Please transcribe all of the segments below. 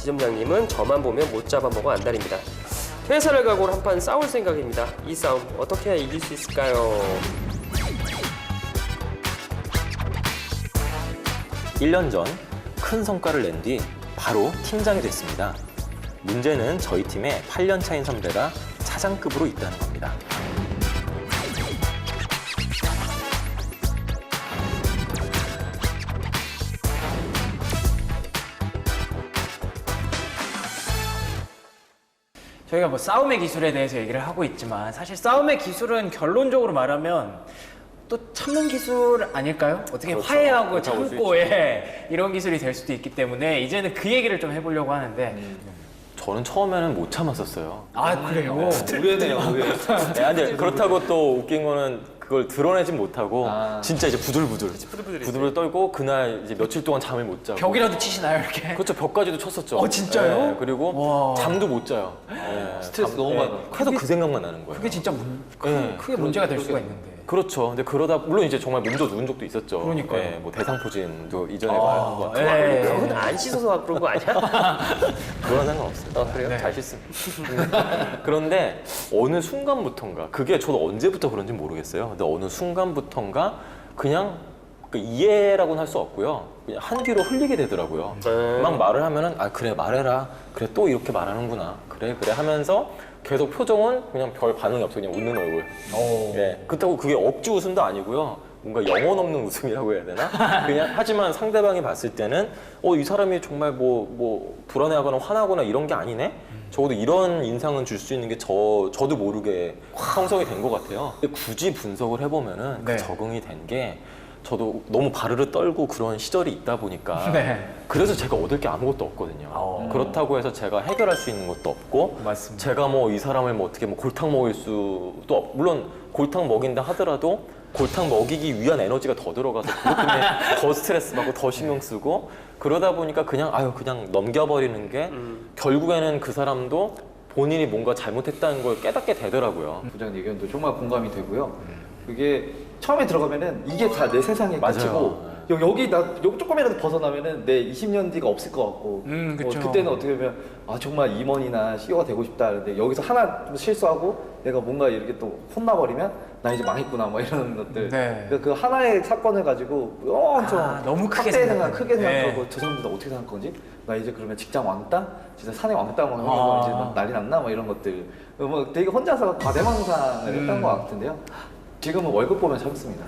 지점장님은 저만 보면 못 잡아먹어 안달입니다. 퇴사를 각오로 한판 싸울 생각입니다. 이 싸움 어떻게 해야 이길 수 있을까요? 1년 전 큰 성과를 낸 뒤 바로 팀장이 됐습니다. 문제는 저희 팀에 8년 차인 선배가 차장급으로 있다는 겁니다. 저희가 뭐 싸움의 기술에 대해서 얘기를 하고 있지만 사실 싸움의 기술은 결론적으로 말하면 또 참는 기술 아닐까요? 어떻게 그렇죠. 화해하고 그렇다고 볼수 참고 이런 기술이 될 수도 있기 때문에 이제는 그 얘기를 좀 해보려고 하는데 저는 처음에는 못 참았었어요. 아 그래요? 의외네요, 의외. 네, 근데 그렇다고 또 웃긴 거는 그걸 드러내진 못하고 진짜 이제 부들부들 떨고 그날 이제 며칠 동안 잠을 못 자고 벽이라도 치시나요 이렇게? 그렇죠. 벽까지도 쳤었죠. 진짜요? 네, 그리고 와. 잠도 못 자요. 네, 스트레스 너무 많아. 계속 그 생각만 나는 거예요. 그게 진짜 네. 크게 문제가 될 수가 있는데. 그렇죠. 근데 그러다 물론 이제 정말 몸도 누운 적도 있었죠. 그러니까요. 네, 뭐 대상포진도 이전에 한번 예. 그건 안 씻어서 그런 거 아니야? 그런 상관 없어요. 그래요? 네. 잘 씻습니다. 그런데 어느 순간부터인가 그게 저도 언제부터 그런지 모르겠어요. 근데 어느 순간부터인가 그냥 그 이해라고는 할 수 없고요. 그냥 한 귀로 흘리게 되더라고요. 막 말을 하면은 아 그래 말해라. 그래 또 이렇게 말하는구나. 그래 하면서 계속 표정은 그냥 별 반응이 없어 그냥 웃는 얼굴. 예. 그렇다고 그게 억지 웃음도 아니고요. 뭔가 영혼 없는 웃음이라고 해야 되나? 그냥 하지만 상대방이 봤을 때는 이 사람이 정말 뭐 불안해하거나 화나거나 이런 게 아니네. 적어도 이런 인상은 줄 수 있는 게 저도 모르게 형성이 된 것 같아요. 근데 굳이 분석을 해보면은 네. 그 적응이 된 게 저도 너무 바르르 떨고 그런 시절이 있다 보니까 네. 그래서 제가 얻을 게 아무것도 없거든요. 그렇다고 해서 제가 해결할 수 있는 것도 없고 맞습니다. 제가 뭐 이 사람을 뭐 어떻게 뭐 골탕 먹일 수도 물론 골탕 먹인다 하더라도 골탕 먹이기 위한 에너지가 더 들어가서 그것 때문에 더 스트레스 받고 더 신경 쓰고 그러다 보니까 그냥 넘겨버리는 게 결국에는 그 사람도 본인이 뭔가 잘못했다는 걸 깨닫게 되더라고요. 부장 의견도 정말 공감이 되고요. 그게 처음에 들어가면은 이게 다 내 세상의 맞아요. 끝이고 여기 조금이라도 벗어나면은 내 20년 뒤가 없을 것 같고 그쵸. 그때는 어떻게 보면 정말 임원이나 CEO가 되고 싶다 근데 여기서 하나 실수하고 내가 뭔가 이렇게 또 혼나버리면 나 이제 망했구나 뭐 이런 것들 네. 그 하나의 사건을 가지고 엄청 너무 크게 크게 네. 생각하고 저 사람들 어떻게 생각할 건지 나 이제 그러면 직장 왕따? 진짜 산에 왕따 뭐 하는 거 이제 막 난리 났나? 뭐 이런 것들 뭐 되게 혼자서 과대망상을 했던 것 같은데요. 지금은 월급 보면 참습니다.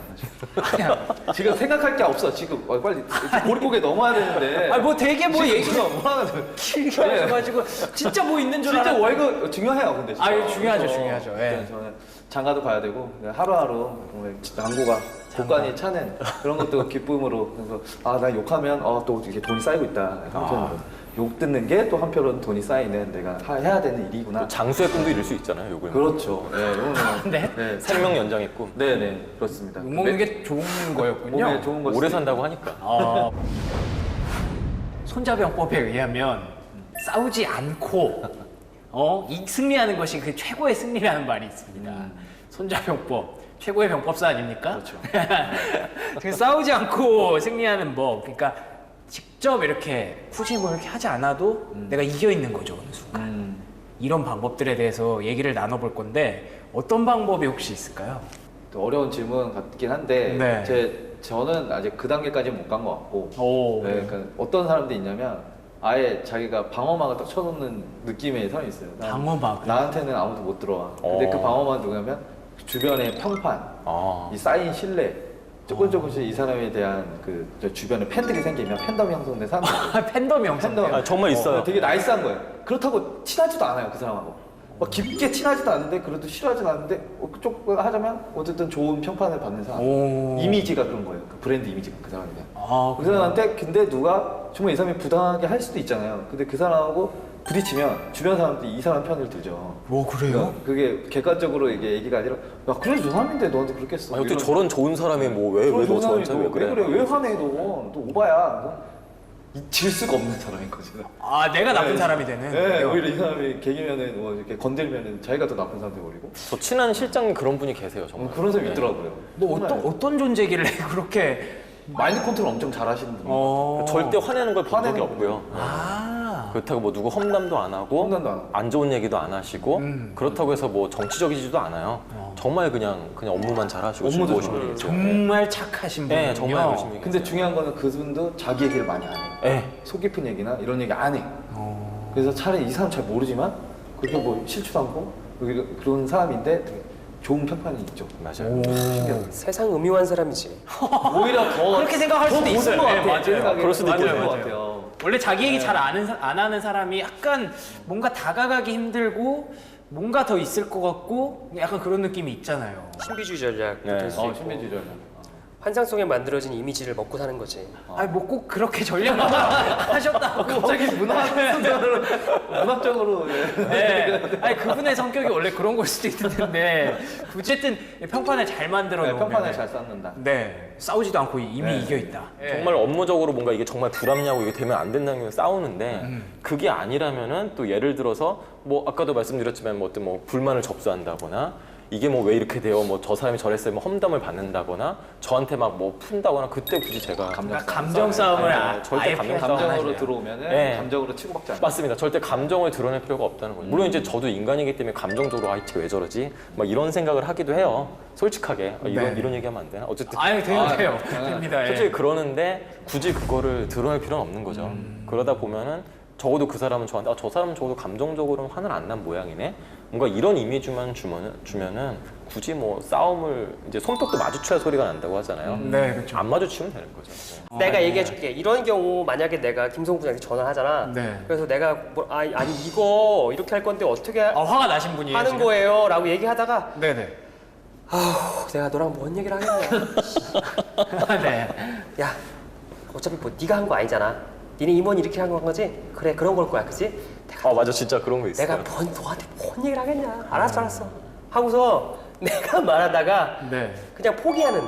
지금 생각할 게 없어. 지금 빨리 고립고개 넘어야 되는데. 뭐 되게 뭐 얘기가 뭐 하나 길게 하셔가지고 진짜 뭐 있는 줄 진짜 알았는데. 월급 중요해요, 근데. 진짜. 아유, 중요하죠, 그래서 중요하죠. 예. 그래서 저는 장가도 가야 되고 하루하루 정말 당구가 곳간이 차는 그런 것도 기쁨으로 그래서 나 욕하면 또 이게 돈이 쌓이고 있다 한편으로 욕 듣는 게 또 한편으로는 돈이 쌓이는 내가 해야 되는 일이구나. 장수의 꿈도 이룰 수 있잖아요, 욕을. 그렇죠. 네, 이거는 네? 생명 연장의 꿈. 네, 그렇습니다. 욕 먹는 게 좋은 거였군요. 몸에 좋은 거 오래 산다고 하니까. 손자병법에 의하면 싸우지 않고 승리하는 것이 그 최고의 승리라는 말이 있습니다. 손자병법 최고의 병법사 아닙니까? 그렇죠. 그 싸우지 않고 승리하는 법. 그러니까 직접 이렇게 푸싱을 이렇게 하지 않아도 내가 이겨 있는 거죠 어느 순간. 이런 방법들에 대해서 얘기를 나눠볼 건데 어떤 방법이 혹시 있을까요? 또 어려운 질문 같긴 한데 네. 저는 아직 그 단계까지는 못 간 것 같고 네. 그러니까 어떤 사람들이 있냐면 아예 자기가 방어막을 딱 쳐놓는 느낌의 사람이 있어요. 방어막. 나한테는 아무도 못 들어와. 근데 그 방어막은 누구냐면 주변의 평판, 이 쌓인 신뢰 조금씩 이 사람에 대한 저 주변에 팬들이 생기면 팬덤이 형성된 사람들. 팬덤이 형성. 팬덤. 정말 있어요. 되게 나이스한 거예요. 그렇다고 친하지도 않아요, 그 사람하고. 막 깊게 친하지도 않은데 그래도 싫어하지도 않는데 그쪽 하자면 어쨌든 좋은 평판을 받는 사람. 이미지가 그런 거예요. 그 브랜드 이미지가 그 사람에 대한. 그 사람한테 근데 누가 정말 이 사람이 부당하게 할 수도 있잖아요. 근데 그 사람하고 부딪히면 주변 사람들이 이 사람 편을 들죠. 그래요? 그게 객관적으로 이게 얘기가 아니라 야 그래도 저 사람인데 너한테 그렇게 했어. 어떻게 저런 좋은 사람이 왜 너 저한테 왜 그래? 왜 화내 너 오바야. 질 수가 없는 사람인 거지. 내가 나쁜 사람이 되는. 네, 오히려 이 사람이 개기면은 뭐 이렇게 건들면은 자기가 더 나쁜 사람 돼버리고. 저 친한 실장님 그런 분이 계세요, 정말. 그런 사람이 있더라고요. 뭐 어떤 존재길래 그렇게 마인드 컨트롤 엄청 잘하시는 분이. 절대 화내는 걸 본 적이 없고요. 그렇다고 뭐 누구 험담도 안 하고 험담도 안 하고. 안 좋은 얘기도 안 하시고 그렇다고 해서 뭐 정치적이지도 않아요. 정말 그냥 업무만 잘 하시고 업무도 즐거우신 좋아요. 분이죠. 정말 착하신 분이요. 네, 정말 열심히. 근데 중요한 거는 그분도 자기 얘기를 많이 안 해요. 네. 속 깊은 얘기나 이런 얘기 안 해. 그래서 차라리 이 사람 잘 모르지만 그렇게 뭐 싫지도 않고 그런 사람인데 되게 좋은 평판이 있죠. 맞아요. 세상 음흉한 사람이지. 오히려 더 그렇게 생각할 수도 보는 있어요. 것 네, 같아요. 맞아요. 제 생각에. 그럴 수도 맞아요, 있겠네요. 것 같아요. 원래 자기 얘기 잘 안 하는 사람이 약간 뭔가 다가가기 힘들고 뭔가 더 있을 것 같고 약간 그런 느낌이 있잖아요. 신비주의 전략도 네. 될 수 있고 신비주의죠. 환상 속에 만들어진 이미지를 먹고 사는 거지. 아니 뭐 꼭 그렇게 전략을 하셨다고. 갑자기 문학적으로 네. 아니 그분의 성격이 원래 그런 걸 수도 있는데 어쨌든 평판을 잘 만들어 놓으면 평판을 잘 쌓는다. 네 싸우지도 않고 이미 이겨 있다. 정말 업무적으로 뭔가 이게 정말 불합리하고 이게 되면 안 된다는 게 싸우는데 그게 아니라면은 또 예를 들어서 뭐 아까도 말씀드렸지만 뭐 어떤 뭐 불만을 접수한다거나 이게 뭐 왜 이렇게 돼요? 뭐 저 사람이 저랬어요? 뭐 험담을 받는다거나 저한테 막 뭐 푼다거나 그때 굳이 제가 그러니까 감정 싸움을 절대 아예 감정 피해서 싸움 안 감정으로 하죠. 들어오면은 네. 감정으로 치고받지 않아요. 맞습니다. 절대 감정을 드러낼 필요가 없다는 거죠. 물론 이제 저도 인간이기 때문에 감정적으로 아, 쟤 왜 저러지? 막 이런 생각을 하기도 해요. 솔직하게 네. 이런 얘기하면 안 되나? 어쨌든 아유 돼요. 아, 됩니다. 예. 솔직히 그러는데 굳이 그거를 드러낼 필요는 없는 거죠. 그러다 보면은 적어도 그 사람은 저한테 저 사람은 적어도 감정적으로는 화는 안 난 모양이네. 뭔가 이런 이미지만 주면은 굳이 뭐 싸움을 이제 손뼉도 마주쳐야 소리가 난다고 하잖아요. 네 그렇죠. 안 마주치면 되는 거죠. 내가 얘기해줄게. 이런 경우 만약에 내가 김성국 부장한테 전화하잖아. 네. 그래서 내가 뭐, 아니 이거 이렇게 할 건데 어떻게 화가 나신 분이에요. 하는 지금? 거예요? 라고 얘기하다가 네네. 내가 너랑 뭔 얘기를 하겠냐. 네. 야 어차피 뭐 네가 한 거 아니잖아. 니네 임원이 이렇게 한 거지? 그래 그런 걸 거야 그치? 맞아 진짜 그런 거 있어요. 내가 너한테 뭔 얘기를 하겠냐. 알았어 하고서 내가 말하다가 네. 그냥 포기하는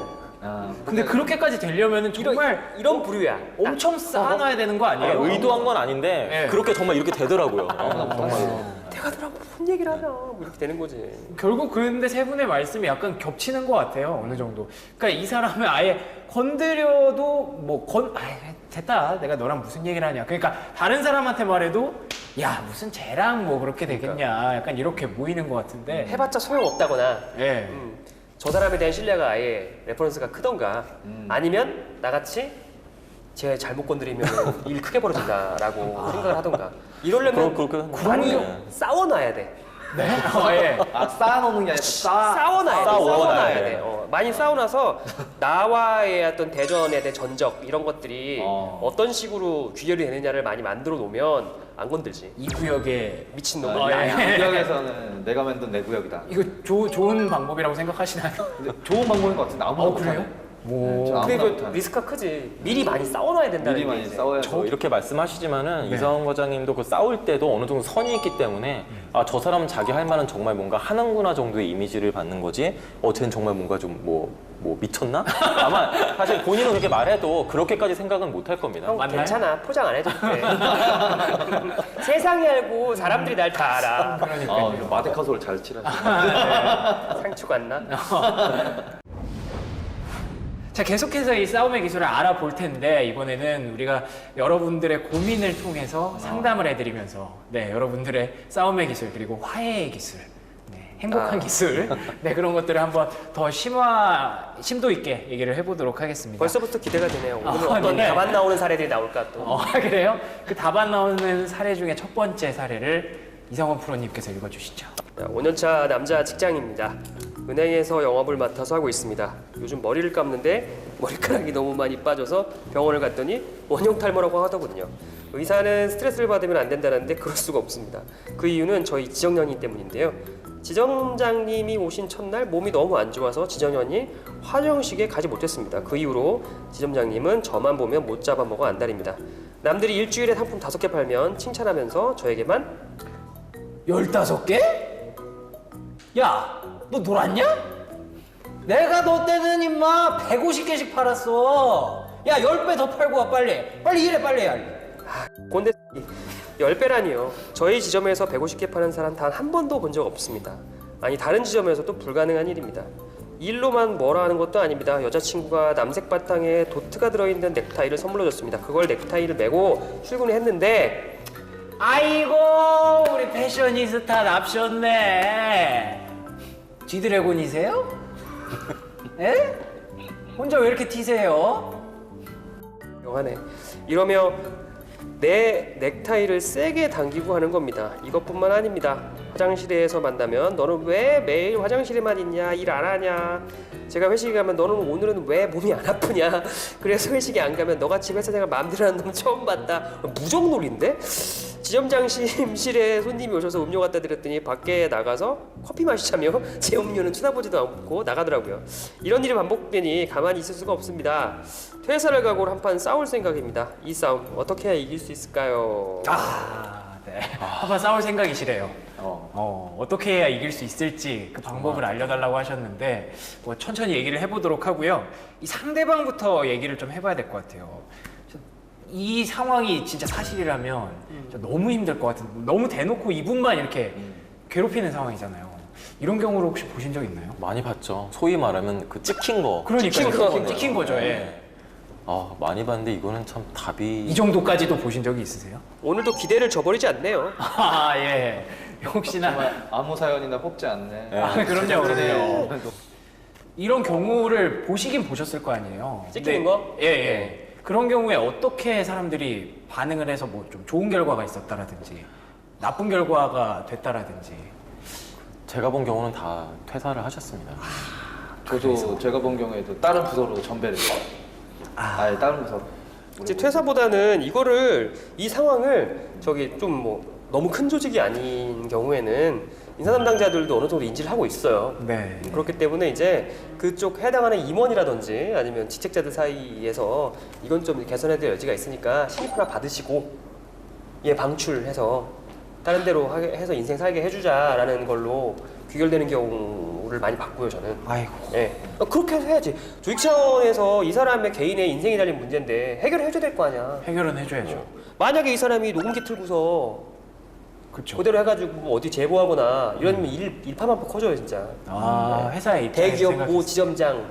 근데 그렇게까지 되려면은 정말 이런 부류야. 엄청 쌓아놔야 되는 거 아니에요? 그러니까 의도한 건 아닌데 네. 그렇게 정말 이렇게 되더라고요. 정말로. 내가 너랑 뭔 얘기를 하냐. 뭐 이렇게 되는 거지. 결국 그런데 세 분의 말씀이 약간 겹치는 것 같아요. 어느 정도. 그러니까 이 사람을 아예 건드려도 됐다. 내가 너랑 무슨 얘기를 하냐. 그러니까 다른 사람한테 말해도 야 무슨 쟤랑 뭐 그렇게 되겠냐. 약간 이렇게 보이는 것 같은데. 해봤자 소용없다거나 예. 저 사람에 대한 신뢰가 아예 레퍼런스가 크던가 아니면 나같이 쟤 잘못 건드리면 일 크게 벌어진다라고 생각을 하던가 이러려면 그렇게 많이 네. 싸워놔야 돼. 네. 예. 쌓아놓는 게 아니라 싸워놔야 돼. 돼. 많이 싸워놔서 나와의 어떤 대전에 대한 전적 이런 것들이 어떤 식으로 귀결이 되느냐를 많이 만들어 놓으면 안 건들지. 이 구역에 미친놈은 예. 나야. 구역에서는 내가 만든 내 구역이다. 이거 좋은 방법이라고 생각하시나요? 근데 좋은 방법인 것 같은데 아무도 그래요? 못하네. 오. 저 근데 아무나 그 못하네. 리스크가 크지. 미리 많이 싸워놔야 된다는 미리 게 많이 이제. 싸워야 이렇게 말씀하시지만은 네. 이상원 과장님도 그 싸울 때도 어느 정도 선이 있기 때문에 저 사람은 자기 할 말은 정말 뭔가 하는구나 정도의 이미지를 받는 거지. 쟤는 정말 뭔가 좀 뭐 미쳤나? 아마 사실 본인은 그렇게 말해도 그렇게까지 생각은 못 할 겁니다. 형 맞나요? 괜찮아. 포장 안 해도 돼. 세상이 알고 사람들이 날 다 알아. 마데카소를 잘 칠하시. 상추가 안 나? 자, 계속해서 이 싸움의 기술을 알아볼 텐데 이번에는 우리가 여러분들의 고민을 통해서 상담을 해드리면서 여러분들의 싸움의 기술 그리고 화해의 기술 행복한 기술 그런 것들을 한번 더 심도 있게 얘기를 해보도록 하겠습니다. 벌써부터 기대가 되네요. 오늘 어떤 네. 답안 나오는 사례들이 나올까 또. 그래요? 그 답안 나오는 사례 중에 첫 번째 사례를 이상원 프로님께서 읽어주시죠. 5년차 남자 직장입니다. 은행에서 영업을 맡아서 하고 있습니다. 요즘 머리를 감는데 머리카락이 너무 많이 빠져서 병원을 갔더니 원형 탈모라고 하더군요. 의사는 스트레스를 받으면 안 된다는데 그럴 수가 없습니다. 그 이유는 저희 지정년이 때문인데요. 지점장님이 오신 첫날 몸이 너무 안 좋아서 지정년이 화정식에 가지 못했습니다. 그 이후로 지점장님은 저만 보면 못 잡아먹어 안달입니다. 남들이 일주일에 상품 5개 팔면 칭찬하면서 저에게만 15개? 야, 너 놀았냐? 내가 너 때는 임마 150개씩 팔았어. 야, 10배 더 팔고 와, 빨리. 빨리 일해, 빨리. 꼰대 10배라니요. 저희 지점에서 150개 파는 사람 단 한 번도 본 적 없습니다. 아니 다른 지점에서도 불가능한 일입니다. 일로만 뭐라 하는 것도 아닙니다. 여자친구가 남색 바탕에 도트가 들어있는 넥타이를 선물로 줬습니다. 그걸 넥타이를 메고 출근을 했는데 아이고 우리 패셔니스타 납셨네. 지드래곤이세요? 에? 혼자 왜 이렇게 튀세요? 영하네. 이러며 내 넥타이를 세게 당기고 하는 겁니다. 이것뿐만 아닙니다. 화장실에서 만나면 너는 왜 매일 화장실에만 있냐? 일 안 하냐? 제가 회식에 가면 너는 오늘은 왜 몸이 안 아프냐? 그래서 회식에 안 가면 너같이 회사 생활 마음대로 하는 놈 처음 봤다. 무정놀인데? 지점장 심실에 손님이 오셔서 음료 갖다 드렸더니 밖에 나가서 커피 마시자며 제 음료는 쳐다보지도 않고 나가더라고요. 이런 일이 반복되니 가만히 있을 수가 없습니다. 퇴사를 각오로 한판 싸울 생각입니다. 이 싸움 어떻게 해야 이길 수 있을까요? 네. 한번 싸울 생각이시래요. 어떻게 해야 이길 수 있을지 그 방법을 알려달라고 하셨는데 뭐 천천히 얘기를 해보도록 하고요. 이 상대방부터 얘기를 좀 해봐야 될 것 같아요. 이 상황이 진짜 사실이라면 진짜 너무 힘들 것 같은, 너무 대놓고 이분만 이렇게 괴롭히는 상황이잖아요. 이런 경우를 혹시 보신 적 있나요? 많이 봤죠. 소위 말하면 그 찍힌 거. 그러니까 찍힌 거죠. 예. 아, 많이 봤는데 이거는 참 답이 이 정도까지도 보신 적이 있으세요? 오늘도 기대를 저버리지 않네요. 아 예. 혹시나 정말 아무 사연이나 뽑지 않네. 그럼요. 이런 경우를 보시긴 보셨을 거 아니에요. 찍히는 거? 예. 그런 경우에 어떻게 사람들이 반응을 해서 뭐 좀 좋은 결과가 있었다라든지 나쁜 결과가 됐다라든지. 제가 본 경우는 다 퇴사를 하셨습니다. 저도 제가 본 경우에도 다른 부서로 전배를 해요. 아예 다른 부서로. 이제 퇴사보다는 이 상황을 저기 좀 뭐 너무 큰 조직이 아닌 경우에는 인사 담당자들도 어느 정도 인지를 하고 있어요. 네. 그렇기 때문에 이제 그쪽 해당하는 임원이라든지 아니면 직책자들 사이에서 이건 좀 개선해야 될 여지가 있으니까 신입 하나 받으시고 얘 방출해서 다른 데로 해서 인생 살게 해주자라는 걸로 귀결되는 경우를 많이 봤고요, 저는. 아이고. 예. 그렇게 해야지. 조직 차원에서 이 사람의 개인의 인생이 달린 문제인데 해결해줘야 될 거 아니야. 해결은 해줘야죠. 만약에 이 사람이 녹음기 틀고서 그렇죠. 그대로 해가지고 뭐 어디 제보하거나 이러면 일파만파 커져요, 진짜. 회사의 입장에서 대기업 모 생각했을 지점장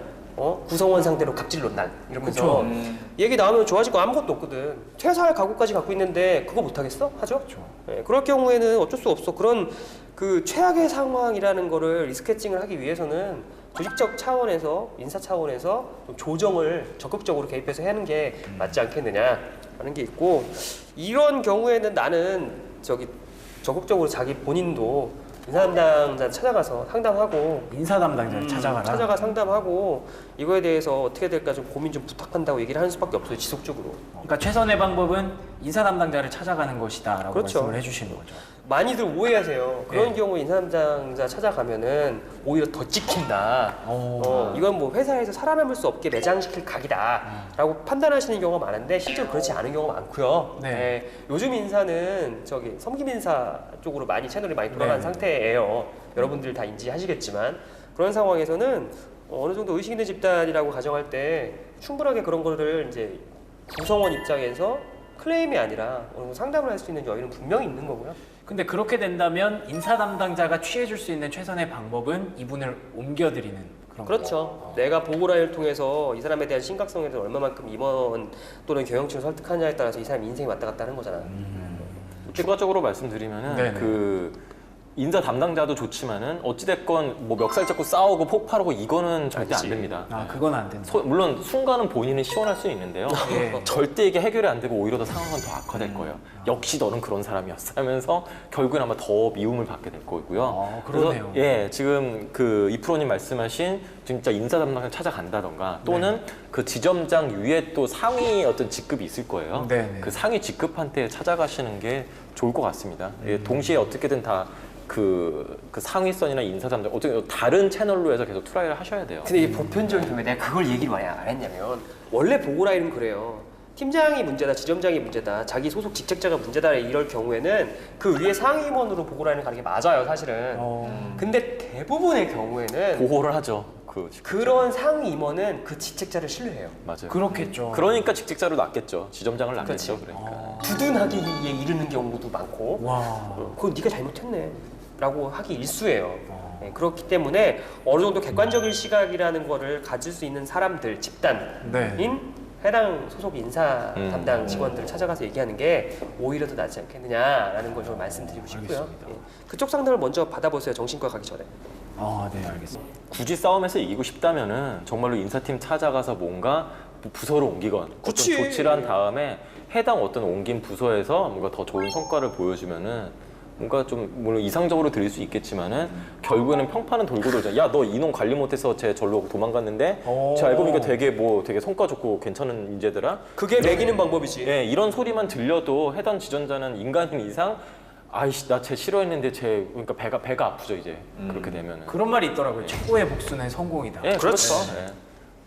구성원 상대로 갑질 논란 이러면서 그쵸. 얘기 나오면 좋아질 거 아무것도 없거든. 퇴사할 각오까지 갖고 있는데 그거 못 하겠어? 하죠? 예, 그럴 경우에는 어쩔 수 없어. 그런 그 최악의 상황이라는 거를 리스케칭을 하기 위해서는 조직적 차원에서 인사 차원에서 좀 조정을 적극적으로 개입해서 하는 게 맞지 않겠느냐 하는 게 있고, 이런 경우에는 나는 적극적으로 자기 본인도 인사 담당자 찾아가서 상담하고 인사 담당자를 찾아가라. 상담하고 이거에 대해서 어떻게 될까 좀 고민 좀 부탁한다고 얘기를 하는 수밖에 없어요, 지속적으로. 그러니까 최선의 방법은 인사 담당자를 찾아가는 것이다라고 그렇죠. 말씀을 해주시는 거죠. 많이들 오해하세요. 그런 네. 경우 인사 담당자 찾아가면은 오히려 더 찍힌다. 이건 뭐 회사에서 살아남을 수 없게 매장시킬 각이다라고 판단하시는 경우가 많은데 실제로 그렇지 않은 경우가 많고요. 네. 네. 요즘 인사는 섬김 인사 쪽으로 많이 채널이 많이 돌아간 네. 상태예요. 여러분들 다 인지하시겠지만 그런 상황에서는 어느 정도 의식 있는 집단이라고 가정할 때 충분하게 그런 거를 이제 구성원 입장에서 클레임이 아니라 어느 정도 상담을 할 수 있는 여유는 분명히 있는 거고요. 근데 그렇게 된다면 인사 담당자가 취해줄 수 있는 최선의 방법은 이분을 옮겨드리는 그런 그렇죠. 내가 보고라인을 통해서 이 사람에 대한 심각성에 대해서 얼마만큼 임원 또는 경영층을 설득하냐에 따라서 이 사람이 인생이 왔다 갔다 하는 거잖아. 추가적으로 말씀드리면은 네네. 그 인사 담당자도 좋지만은 어찌됐건 뭐 멱살 잡고 싸우고 폭발하고 이거는 절대 아니지. 안 됩니다. 그건 안 된다. 물론 순간은 본인은 시원할 수 있는데요. 예. 절대 이게 해결이 안 되고 오히려 더 상황은 더 악화될 거예요. 역시 너는 그런 사람이었어 하면서 결국엔 아마 더 미움을 받게 될 거고요. 그러네요. 그래서 예, 지금 그 이프로님 말씀하신 진짜 인사 담당자 찾아간다던가 또는 그 지점장 위에 또 상위 어떤 직급이 있을 거예요. 네네. 그 상위 직급한테 찾아가시는 게 좋을 것 같습니다. 예, 동시에 어떻게든 다 그 상위선이나 인사 담당 어떻게 다른 채널로 해서 계속 트라이를 하셔야 돼요. 근데 이 보편적인 경우에 내가 그걸 얘기를 왜 안 했냐면 원래 보고라인은 그래요. 팀장이 문제다, 지점장이 문제다, 자기 소속 직책자가 문제다 이럴 경우에는 그 위에 상임원으로 보고라인을 가는 게 맞아요, 사실은. 근데 대부분의 경우에는 보호를 하죠. 그런 상위 임원은 그 직책자를 신뢰해요. 맞아요. 그렇겠죠. 그러니까 직책자로 놨겠죠. 지점장을 놨겠죠. 그렇지. 그러니까. 두둔하기에 이르는 경우도 많고, 와. 그건 네가 잘못했네 라고 하기 일쑤예요. 네, 그렇기 때문에 어느 정도 객관적인 시각이라는 거를 가질 수 있는 사람들, 집단인 네. 해당 소속 인사 담당 직원들을 찾아가서 얘기하는 게 오히려 더 낫지 않겠느냐라는 걸 좀 말씀드리고 싶고요. 예. 그쪽 상담을 먼저 받아보세요. 정신과 가기 전에. 네, 알겠습니다. 굳이 싸움에서 이기고 싶다면은 정말로 인사팀 찾아가서 뭔가 부서로 옮기건 그치. 어떤 조치를 한 다음에 해당 어떤 옮긴 부서에서 뭔가 더 좋은 성과를 보여주면은 뭔가 좀 물론 이상적으로 들릴 수 있겠지만은 결국에는 평판은 돌고 돌잖아. 야, 너 이놈 관리 못해서 쟤 절로 도망갔는데 쟤 알고 보니까 되게 성과 좋고 괜찮은 인재더라. 그게 매기는 방법이지. 예, 이런 소리만 들려도 해당 지전자는 인간인 이상 아이씨 나 쟤 싫어했는데 쟤 그러니까 배가 아프죠 이제 그렇게 되면은. 그런 말이 있더라고요. 최고의 복수는 성공이다. 예, 그렇죠. 예.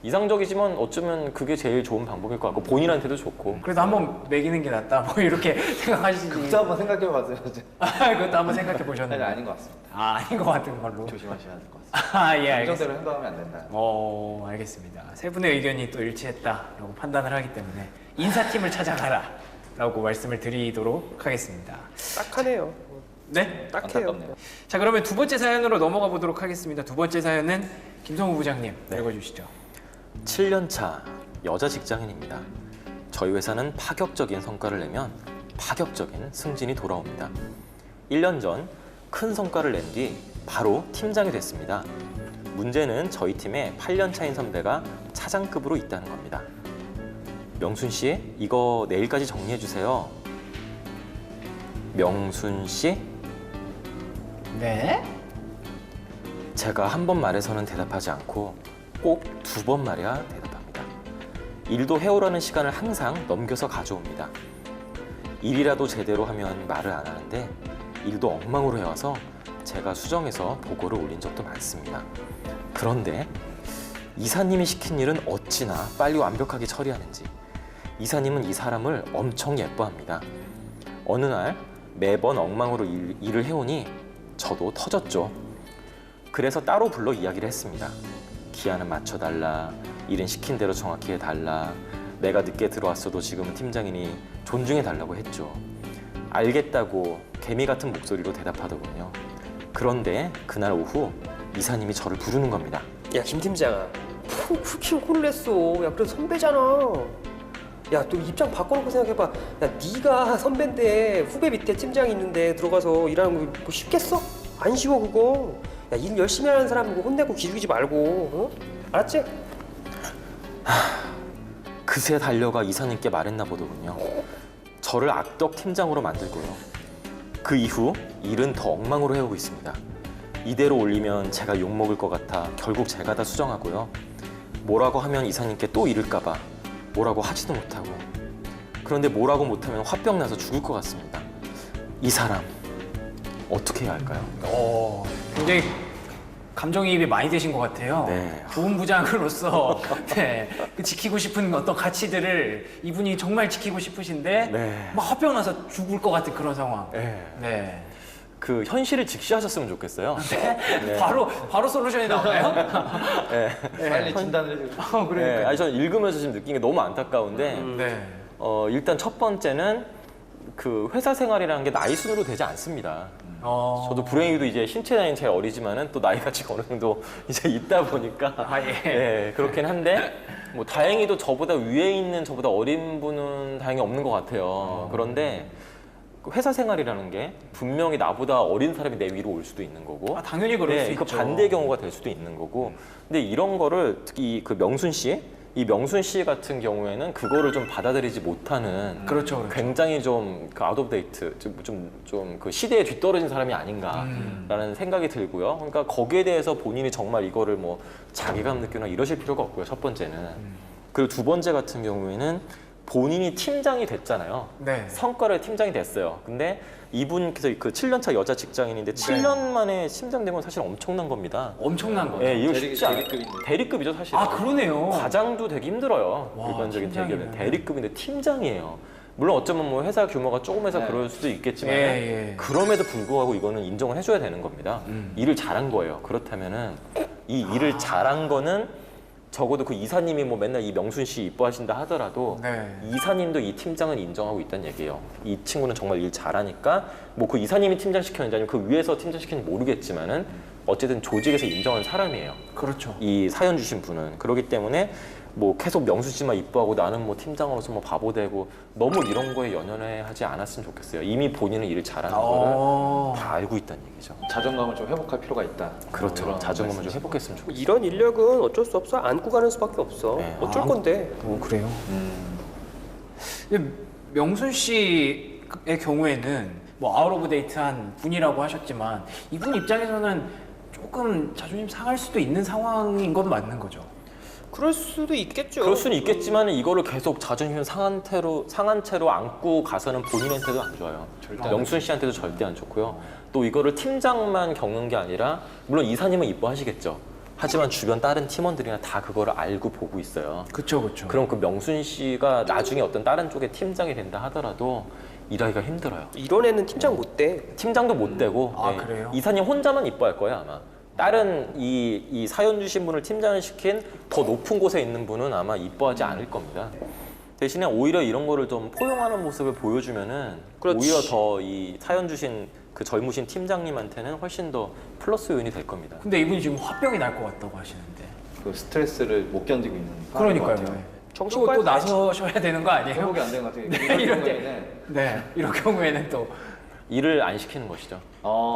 이상적이지만 어쩌면 그게 제일 좋은 방법일 것 같고 본인한테도 좋고. 그래도 한번 매기는 게 낫다. 뭐 이렇게 생각하시지. 그것도 한번 생각해봤어요. 그것도 한번 생각해 아니, 보셨나요? 아닌 것 같습니다. 아닌 것 같은 걸로. 조심하셔야 될 것 같습니다. 예, 알겠습니다. 감정대로 행동하면 안 된다. 알겠습니다. 세 분의 의견이 또 일치했다라고 판단을 하기 때문에 인사팀을 찾아가라라고 말씀을 드리도록 하겠습니다. 딱하네요. 네? 딱해요. 안타깝네요. 자, 그러면 두 번째 사연으로 넘어가 보도록 하겠습니다. 두 번째 사연은 김성우 부장님 읽어주시죠. 7년차 여자 직장인입니다. 저희 회사는 파격적인 성과를 내면 파격적인 승진이 돌아옵니다. 1년 전 큰 성과를 낸 뒤 바로 팀장이 됐습니다. 문제는 저희 팀에 8년 차인 선배가 차장급으로 있다는 겁니다. 명순 씨, 이거 내일까지 정리해 주세요. 명순 씨? 네? 제가 한 번 말해서는 대답하지 않고 꼭 두 번 말해야 대답합니다. 일도 해오라는 시간을 항상 넘겨서 가져옵니다. 일이라도 제대로 하면 말을 안 하는데 일도 엉망으로 해와서 제가 수정해서 보고를 올린 적도 많습니다. 그런데 이사님이 시킨 일은 어찌나 빨리 완벽하게 처리하는지 이사님은 이 사람을 엄청 예뻐합니다. 어느 날 매번 엉망으로 일을 해오니 저도 터졌죠. 그래서 따로 불러 이야기를 했습니다. 기한은 맞춰달라. 일은 시킨 대로 정확히 해달라. 내가 늦게 들어왔어도 지금은 팀장이니 존중해달라고 했죠. 알겠다고 개미 같은 목소리로 대답하더군요. 그런데 그날 오후 이사님이 저를 부르는 겁니다. 야, 김 팀장아. 그렇게 혼을 냈어. 야, 그래도 선배잖아. 야, 또 입장 바꿔놓고 생각해봐. 야, 네가 선배인데 후배 밑에 팀장이 있는데 들어가서 일하는 거 뭐 쉽겠어? 안 쉬워 그거. 야, 일 열심히 하는 사람 이거 혼내고 기죽이지 말고. 어? 알았지? 그새 달려가 이사님께 말했나 보더군요. 저를 악덕 팀장으로 만들고요. 그 이후 일은 더 엉망으로 해오고 있습니다. 이대로 올리면 제가 욕먹을 것 같아 결국 제가 다 수정하고요. 뭐라고 하면 이사님께 또 이를까 봐 뭐라고 하지도 못하고. 그런데 뭐라고 못하면 화병 나서 죽을 것 같습니다. 이 사람 어떻게 해야 할까요? 굉장히 감정이입이 많이 되신 것 같아요. 네. 좋은 부장으로서 네, 그 지키고 싶은 어떤 가치들을 이분이 정말 지키고 싶으신데 네. 막 화병 나서 죽을 것 같은 그런 상황. 네. 네. 그 현실을 직시하셨으면 좋겠어요. 네. 바로 솔루션이 나오나요? 네. 빨리 진단을 해주고. 네. 아니 저는 읽으면서 지금 느낀 게 너무 안타까운데 네. 일단 첫 번째는 그 회사 생활이라는 게 나이 순으로 되지 않습니다. 저도 불행히도 이제 신체 나이는 제 어리지만은 또 나이가 지금 어느 정도 이제 있다 보니까 예, 그렇긴 한데 뭐 다행히도 저보다 위에 있는 저보다 어린 분은 다행히 없는 것 같아요. 그런데 그 회사 생활이라는 게 분명히 나보다 어린 사람이 내 위로 올 수도 있는 거고 당연히 그럴 수 그 있죠. 반대의 경우가 될 수도 있는 거고 근데 이런 거를 특히 그 명순 씨 이 명순 씨 같은 경우에는 그거를 좀 받아들이지 못하는 그렇죠. 굉장히 좀 그 아웃 오브 데이트 좀 그 시대에 뒤떨어진 사람이 아닌가라는 생각이 들고요. 그러니까 거기에 대해서 본인이 정말 이거를 뭐 자괴감 느끼거나 이러실 필요가 없고요. 첫 번째는. 그리고 두 번째 같은 경우에는 본인이 팀장이 됐잖아요. 네. 성과를 팀장이 됐어요. 근데 이분께서 그 7년차 여자 직장인인데 7년 만에 팀장 된 건 사실 엄청난 겁니다. 엄청난 거죠. 예, 이거 쉽지 않아요. 대리급인데. 대리급이죠, 사실. 아, 그러네요. 과장도 되게 힘들어요. 와, 일반적인 팀장이면. 대기업은 대리급인데 팀장이에요. 물론 어쩌면 뭐 회사 규모가 조금해서 네. 그럴 수도 있겠지만 예. 그럼에도 불구하고 이거는 인정을 해줘야 되는 겁니다. 일을 잘한 거예요. 그렇다면은 이 일을 잘한 거는 적어도 그 이사님이 뭐 맨날 이 명순 씨 이뻐하신다 하더라도 네. 이사님도 이 팀장은 인정하고 있다는 얘기예요. 이 친구는 정말 일 잘하니까 뭐 그 이사님이 팀장 시켰는지 아니면 그 위에서 팀장 시켰는지 모르겠지만은 어쨌든 조직에서 인정한 사람이에요. 그렇죠. 이 사연 주신 분은. 그렇기 때문에 뭐 계속 명수 씨만 이뻐하고 나는 뭐 팀장으로서 뭐 바보 되고 너무 이런 거에 연연해하지 않았으면 좋겠어요. 이미 본인은 일을 잘하는 거를 다 알고 있다는 얘기죠. 자존감을 좀 회복할 필요가 있다. 그렇죠. 이런 자존감을 좀 말씀이시죠. 회복했으면 좋겠어요. 이런 인력은 어쩔 수 없어. 안고 가는 수밖에 없어. 네. 어쩔 건데. 그래요? 근데 명순 씨의 경우에는 뭐 아웃 오브 데이트한 분이라고 하셨지만 이분 입장에서는 조금 자존심 상할 수도 있는 상황인 건 맞는 거죠. 그럴 수도 있겠죠. 그럴 수는 있겠지만 이거를 계속 자존심 상한 채로 안고 가서는 본인한테도 안 좋아요. 명순 씨한테도 절대 안 좋고요. 또 이거를 팀장만 겪는 게 아니라 물론 이사님은 이뻐하시겠죠. 하지만 주변 다른 팀원들이나 다 그거를 알고 보고 있어요. 그렇죠, 그렇죠. 그럼 그 명순 씨가 나중에 어떤 다른 쪽의 팀장이 된다 하더라도 일하기가 힘들어요. 이런 애는 팀장 못 돼. 팀장도 못 되고 아, 그래요? 이사님 혼자만 이뻐할 거예요 아마. 다른 이 사연 주신 분을 팀장을 시킨 더 높은 곳에 있는 분은 아마 이뻐하지 않을 겁니다. 대신에 오히려 이런 거를 좀 포용하는 모습을 보여주면은 그렇지. 오히려 더 이 사연 주신 그 젊으신 팀장님한테는 훨씬 더 플러스 요인이 될 겁니다. 근데 이분이 지금 화병이 날 것 같다고 하시는데. 그 스트레스를 못 견디고 있는 상황인 것 그러니까요. 같아요. 정신과 또 나서셔야 되는 거 아니에요? 회복이 안 되는 것 같아요. 네, 이런 이럴 때. 경우에는 네, 이런 경우에는 또 일을 안 시키는 것이죠.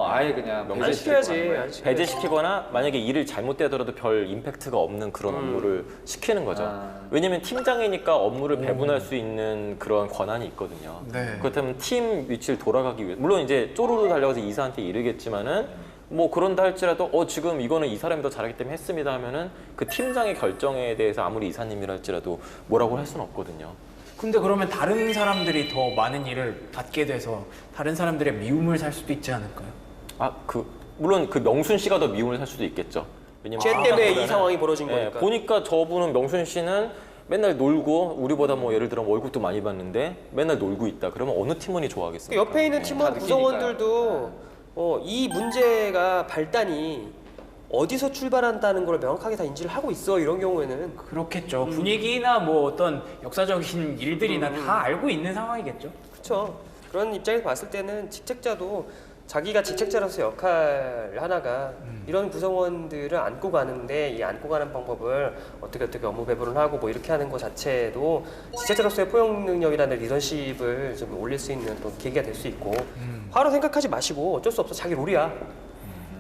아예 그냥 안 안 시켜야지. 배제시키고 안 시켜야지. 배제시키거나 만약에 일을 잘못되더라도 별 임팩트가 없는 그런 업무를 시키는 거죠. 왜냐면 팀장이니까 업무를 배분할 수 있는 그런 권한이 있거든요. 네. 그렇다면 팀 위치를 돌아가기 위해 물론 이제 쪼르르 달려가서 이사한테 이르겠지만은 뭐 그런다 할지라도 지금 이거는 이 사람이 더 잘하기 때문에 했습니다 하면은 그 팀장의 결정에 대해서 아무리 이사님이라 할지라도 뭐라고 할 수는 없거든요. 근데 그러면 다른 사람들이 더 많은 일을 받게 돼서 다른 사람들의 미움을 살 수도 있지 않을까요? 물론 그 명순 씨가 더 미움을 살 수도 있겠죠. 왜냐면 쟤 때문에 이 그거는 상황이 벌어진 예, 거니까. 보니까 저분은 명순 씨는 맨날 놀고 우리보다 뭐 예를 들어 월급도 많이 받는데 맨날 놀고 있다. 그러면 어느 팀원이 좋아하겠습니까? 옆에 있는 예. 팀원 다 구성원들도 이 문제가 발단이 어디서 출발한다는 걸 명확하게 다 인지를 하고 있어. 이런 경우에는 그렇겠죠. 분위기나 뭐 어떤 역사적인 일들이나 다 알고 있는 상황이겠죠. 그렇죠. 그런 입장에서 봤을 때는 직책자도 자기가 직책자로서 역할 하나가 이런 구성원들을 안고 가는데 이 안고 가는 방법을 어떻게 업무 배분을 하고 뭐 이렇게 하는 것 자체도 직책자로서의 포용 능력이라는 리더십을 좀 올릴 수 있는 또 계기가 될 수 있고 바로 생각하지 마시고 어쩔 수 없어 자기 롤이야.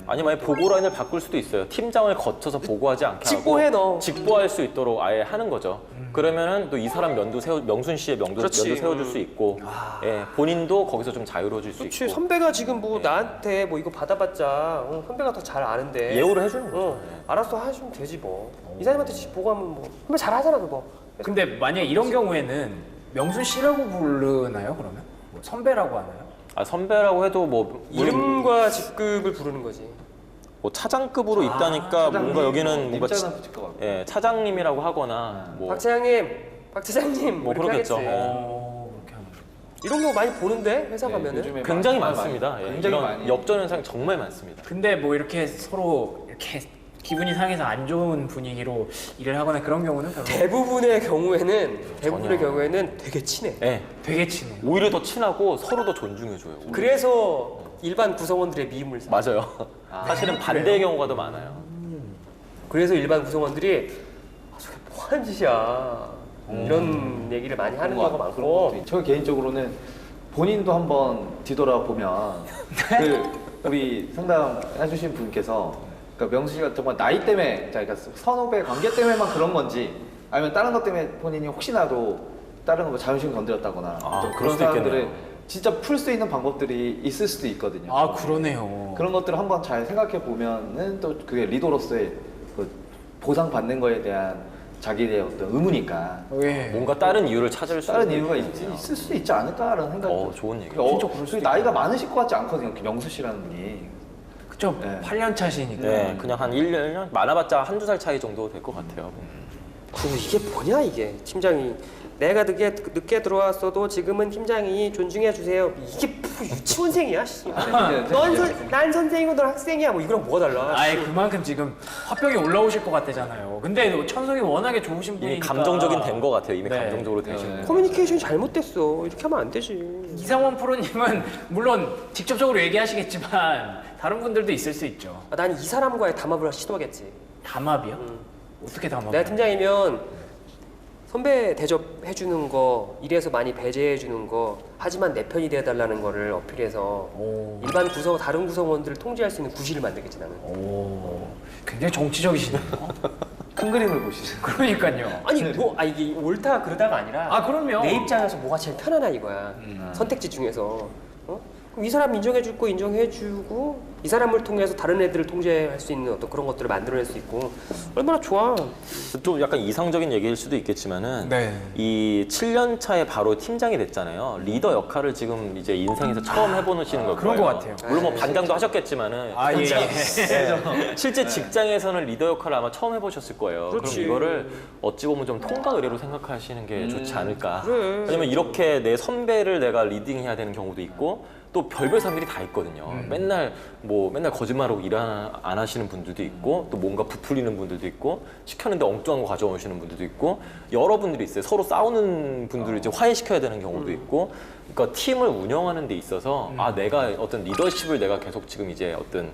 아니 만약 보고 라인을 바꿀 수도 있어요. 팀장을 거쳐서 보고하지 않게 직보해 하고 너. 직보할 수 있도록 아예 하는 거죠. 그러면은 또 이 사람 명순 씨의 면도 그렇지. 세워줄 수 있고 예, 본인도 거기서 좀 자유로워질 수 그렇지. 있고 선배가 지금 뭐 나한테 뭐 이거 받아봤자 선배가 더 잘 아는데 예우를 해주는 거죠. 알아서 하시면 되지 뭐. 이사님한테 보고하면 뭐 선배 잘하잖아 그거. 근데 만약 이런 경우에는 명순 씨라고 부르나요? 그러면 뭐 선배라고 하나요? 선배라고 해도 뭐 이름과 직급을 부르는 거지. 뭐 차장급으로 있다니까 뭔가 여기는 뭔가 입장은 붙일 것 같고. 예, 차장님이라고 하거나 뭐, 박 차장님 뭐 이렇게 그러겠죠. 하겠지. 그렇게 하면 이런 경우 많이 보는데 회사 네, 가면은 요즘에 굉장히 많이, 많습니다. 예, 굉장히 이런 많이. 역전 현상이 정말 많습니다. 근데 뭐 이렇게 서로 이렇게 기분이 상해서 안 좋은 분위기로 일을 하거나 그런 경우는 별로 대부분의 경우에는 전혀. 되게 친해. 예, 되게 친해요. 오히려 더 친하고 서로 더 존중해줘요. 그래서 일반 구성원들의 미움을 사. 맞아요. 사실은 반대의 경우가 더 많아요. 그래서 일반 구성원들이 저게 뭐 하는 짓이야. 이런 얘기를 많이 하는 경우가 많고. 저 개인적으로는 본인도 한번 뒤돌아보면 그 우리 상담 해주신 분께서 그러니까 명수 씨가 정말 나이 때문에 그러니까 선후배 관계 때문에만 그런 건지 아니면 다른 것 때문에 본인이 혹시나도 다른 거 뭐 자존심 건드렸다거나 좀 그럴 그런 수도 사람들을 있겠네요. 진짜 풀 수 있는 방법들이 있을 수도 있거든요. 아 그러네요. 그런 것들을 한번 잘 생각해 보면은 또 그게 리더로서의 그 보상받는 거에 대한 자기의 어떤 의무니까 왜? 뭔가 다른 이유를 찾을 수 다른 있는 이유가 거거든요. 있을 수 있지 않을까라는 생각이 들어요. 좋은 얘기. 진짜 그럴 수도 나이가 많으실 것 같지 않거든요. 그 명수 씨라는 분이. 그쵸? 네. 8년 차시니까. 네, 그냥 한 1년? 많아봤자 한두 살 차이 정도 될 것 같아요. 그리고 이게 뭐냐 이게 팀장이 내가 늦게 들어왔어도 지금은 팀장이 존중해 주세요. 이게 뭐 유치원생이야? 씨. 난 선생이고 넌 학생이야. 뭐 이거랑 뭐가 달라? 아예 그만큼 지금 화병이 올라오실 것 같대잖아요. 근데 천성이 워낙에 좋으신 이미 분이니까 감정적인 된 것 같아요. 이미 네. 감정적으로 되신 거. 커뮤니케이션이 잘못됐어. 이렇게 하면 안 되지. 이상원 프로님은 물론 직접적으로 얘기하시겠지만 다른 분들도 있을 수 있죠. 난 이 사람과의 담합을 시도하겠지. 담합이요? 어떻게 담합? 내가 팀장이면 선배 대접해 주는 거, 일에서 많이 배제해 주는 거, 하지만 내 편이 되어 달라는 거를 어필해서 일반 다른 구성원들을 통제할 수 있는 구실을 만들겠지 나는. 굉장히 정치적이시네요. 큰 그림을 보시죠. 그러니까요. 아니 이게 옳다 그러다가 아니라 아, 그럼요. 내 입장에서 뭐가 제일 편하나 이거야. 선택지 중에서. 그럼 이 사람 인정해줄 거 인정해주고 이 사람을 통해서 다른 애들을 통제할 수 있는 어떤 그런 것들을 만들어낼 수 있고 얼마나 좋아. 좀 약간 이상적인 얘기일 수도 있겠지만은 네. 이 7년 차에 바로 팀장이 됐잖아요. 리더 역할을 지금 이제 인생에서 처음 해보시는 걸 그런 거예요. 것 같아요. 물론 뭐 반장도 하셨겠지만은 아, 예. 실제 직장에서는 리더 역할을 아마 처음 해보셨을 거예요. 그렇지. 그럼 이거를 어찌 보면 좀 통과 의례로 생각하시는 게 좋지 않을까. 그래. 왜냐면 이렇게 내 선배를 내가 리딩해야 되는 경우도 있고 또 별별 사람들이 다 있거든요. 맨날 거짓말하고 일 안 하시는 분들도 있고 또 뭔가 부풀리는 분들도 있고 시켰는데 엉뚱한 거 가져오시는 분들도 있고 여러 분들이 있어요. 서로 싸우는 분들을 이제 화해시켜야 되는 경우도 있고 그러니까 팀을 운영하는 데 있어서 내가 어떤 리더십을 내가 계속 지금 이제 어떤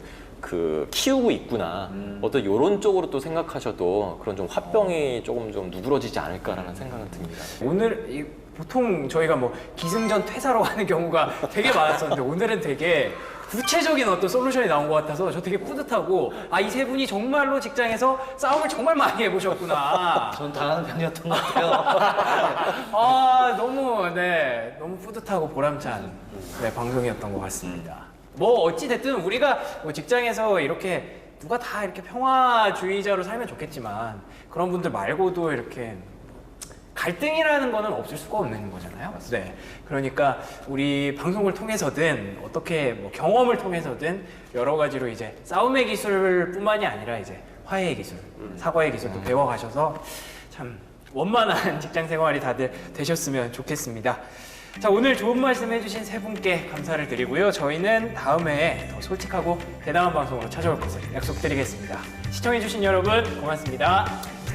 키우고 있구나. 어떤 요런 쪽으로 또 생각하셔도 그런 좀 화병이 조금 좀 누그러지지 않을까라는 생각은 듭니다. 오늘 보통 저희가 뭐 기승전 퇴사로 가는 경우가 되게 많았었는데 오늘은 되게 구체적인 어떤 솔루션이 나온 것 같아서 저 되게 뿌듯하고 이 세 분이 정말로 직장에서 싸움을 정말 많이 해보셨구나. 전 당하는 편이었던 것 같아요. 너무 뿌듯하고 보람찬 방송이었던 것 같습니다. 뭐 어찌 됐든 우리가 뭐 직장에서 이렇게 누가 다 이렇게 평화주의자로 살면 좋겠지만 그런 분들 말고도 이렇게 갈등이라는 거는 없을 수가 없는 거잖아요. 네. 그러니까 우리 방송을 통해서든 어떻게 뭐 경험을 통해서든 여러 가지로 이제 싸움의 기술뿐만이 아니라 이제 화해의 기술, 사과의 기술도 배워가셔서 참 원만한 직장 생활이 다들 되셨으면 좋겠습니다. 자, 오늘 좋은 말씀 해주신 세 분께 감사를 드리고요. 저희는 다음 해에 더 솔직하고 대담한 방송으로 찾아올 것을 약속드리겠습니다. 시청해주신 여러분 고맙습니다.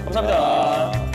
감사합니다.